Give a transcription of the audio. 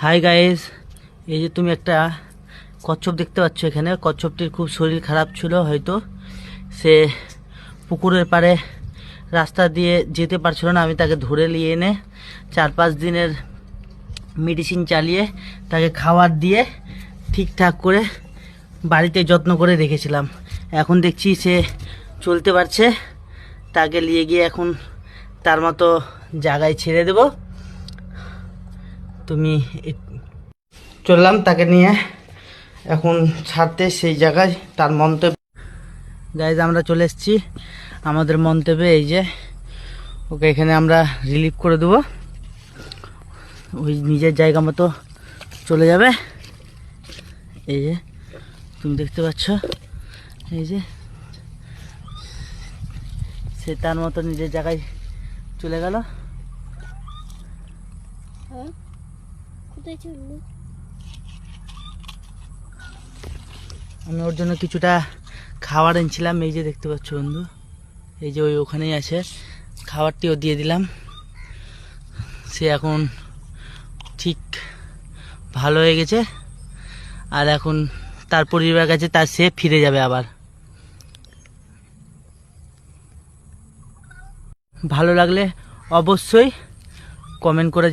Hi guys, এই যে তুমি একটা কচ্ছপ দেখতে পাচ্ছ এখানে। কচ্ছপটির খুব শরীর খারাপ ছিল, হয়তো সে পুকুরের পাড়ে রাস্তা দিয়ে যেতে পারছিল না। আমি তাকে ধরে নিয়ে এনে 4-5 দিনের মেডিসিন চালিয়ে তাকে খাবার দিয়ে ঠিকঠাক করে বাড়িতে যত্ন করে রেখেছিলাম। এখন দেখছি সে চলতে পারছে। তাকে নিয়ে গিয়ে এখন তার মতো জায়গায় ছেড়ে দেব। তুমি চললাম তাকে নিয়ে এখন ছাড়তে সেই জায়গায়, তার মন্তব্য। গাইজ, আমরা চলে এসেছি আমাদের মন্তব্যে। এই যে ওকে এখানে আমরা রিলিভ করে দেবো, ওই নিজের জায়গা মতো চলে যাবে। এই যে তুমি দেখতে পাচ্ছ, এই যে সে তার মতো নিজের জায়গায় চলে গেল। আমি ওর জন্য কিছুটা খাবার এনেছিলাম, এই যে দেখতে পাচ্ছ বন্ধু, এই যে ওখানেই আছে। খাবারটিও দিয়ে দিলাম। সে এখন ঠিক ভালো হয়ে গেছে, আর এখন তার পরিবার কাছে তার সে ফিরে যাবে আবার। ভালো লাগলে অবশ্যই কমেন্ট করে